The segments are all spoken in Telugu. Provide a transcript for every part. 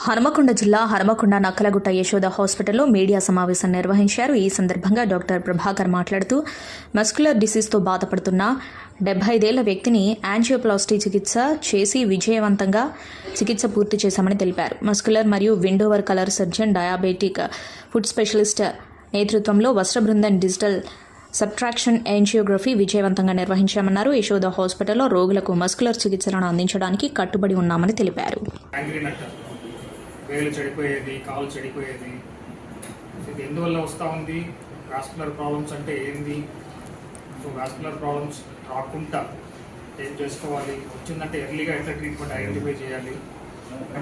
హనుమకొండ జిల్లా హనుమకొండ నక్కలగుట్ట యశోద హాస్పిటల్లో మీడియా సమావేశం నిర్వహించారు. ఈ సందర్భంగా డాక్టర్ ప్రభాకర్ మాట్లాడుతూ మస్కులర్ డిసీజ్తో బాధపడుతున్న 75 ఏళ్ల వ్యక్తిని యాంజియోప్లాస్టీ చికిత్స చేసి విజయవంతంగా చికిత్స పూర్తి చేశామని తెలిపారు. మస్కులర్ మరియు విండోవర్ కలర్ సర్జన్, డయాబెటిక్ ఫుడ్ స్పెషలిస్ట్ నేతృత్వంలో వస్త్ర బృందం డిజిటల్ సబ్ట్రాక్షన్ యాంజియోగ్రఫీ విజయవంతంగా నిర్వహించామన్నారు. యశోద హాస్పిటల్లో రోగులకు మస్కులర్ చికిత్సలను అందించడానికి కట్టుబడి ఉన్నామని తెలిపారు. వేలు చెడిపోయేది, కాలు చెడిపోయేది, ఇది ఎందువల్ల వస్తూ ఉంది? వాస్కులర్ ప్రాబ్లమ్స్ అంటే ఏంది? సో వాస్కులర్ ప్రాబ్లమ్స్ రాకుండా ఏం చేసుకోవాలి, వచ్చిందంటే ఎర్లీగా ఎట్లా ట్రీట్మెంట్ ఐడెంటిఫై చేయాలి,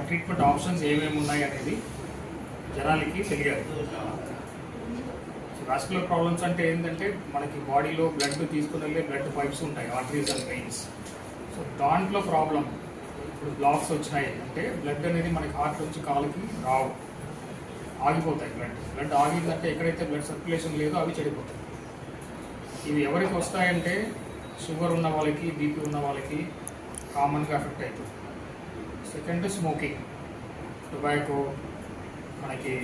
ట్రీట్మెంట్ ఆప్షన్స్ ఏమేమి ఉన్నాయి అనేది జనాలకి తెలియాలి. సో వాస్కులర్ ప్రాబ్లమ్స్ అంటే ఏంటంటే మనకి బాడీలో బ్లడ్ తీసుకుని వెళ్ళే బ్లడ్ పైప్స్ ఉంటాయి, ఆర్టరీస్ అండ్ వెయిన్స్. సో దాంట్లో ప్రాబ్లం, ఇప్పుడు బ్లాక్స్ వచ్చినాయి అంటే బ్లడ్ అనేది మనకి హార్ట్ నుంచి కాలుకి రావు, ఆగిపోతాయి. బ్లడ్ ఆగిందంటే ఎక్కడైతే బ్లడ్ సర్క్యులేషన్ లేదో అవి చెడిపోతాయి. ఇవి ఎవరికి వస్తాయంటే షుగర్ ఉన్న వాళ్ళకి, బీపీ ఉన్న వాళ్ళకి కామన్గా ఎఫెక్ట్ అవుతుంది. సెకండ్ స్మోకింగ్, టొబాకో, మనకి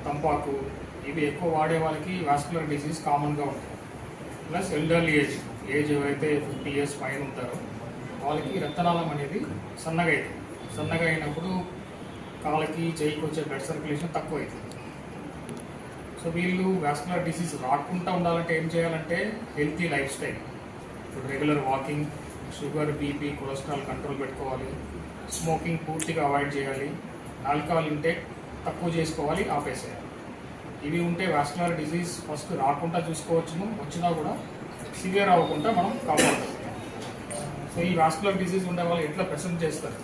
తంబాకు, ఇవి ఎక్కువ వాడే వాళ్ళకి వాస్కులర్ డిసీజ్ కామన్గా ఉంటుంది. ప్లస్ ఎల్డర్లీ ఏజ్ ఏవైతే 50 years పైన ఉంటారో వాళ్ళకి రక్తనాళం అనేది సన్నగా అవుతుంది. సన్నగా అయినప్పుడు కాళ్ళకి, చేయికి వచ్చే బ్లడ్ సర్క్యులేషన్ తక్కువ అవుతుంది. సో వీళ్ళు వాస్కులర్ డిసీజ్ రాకుండా ఉండాలంటే ఏం చేయాలంటే హెల్తీ లైఫ్ స్టైల్, ఇప్పుడు regular walking, sugar, BP, cholesterol control పెట్టుకోవాలి, స్మోకింగ్ పూర్తిగా అవాయిడ్ చేయాలి, ఆల్కహాల్ ఇంటేక్ తక్కువ చేసుకోవాలి, ఆపేసేయాలి. ఇవి ఉంటే వాస్కులర్ డిసీజ్ ఫస్ట్ రాకుండా చూసుకోవచ్చును, వచ్చినా కూడా సివియర్ అవ్వకుండా మనం కాపాడుతాం. సో ఈ వాస్కులర్ డిసీజ్ ఉండే వాళ్ళు ఎట్లా ప్రెసెంట్ చేస్తారు?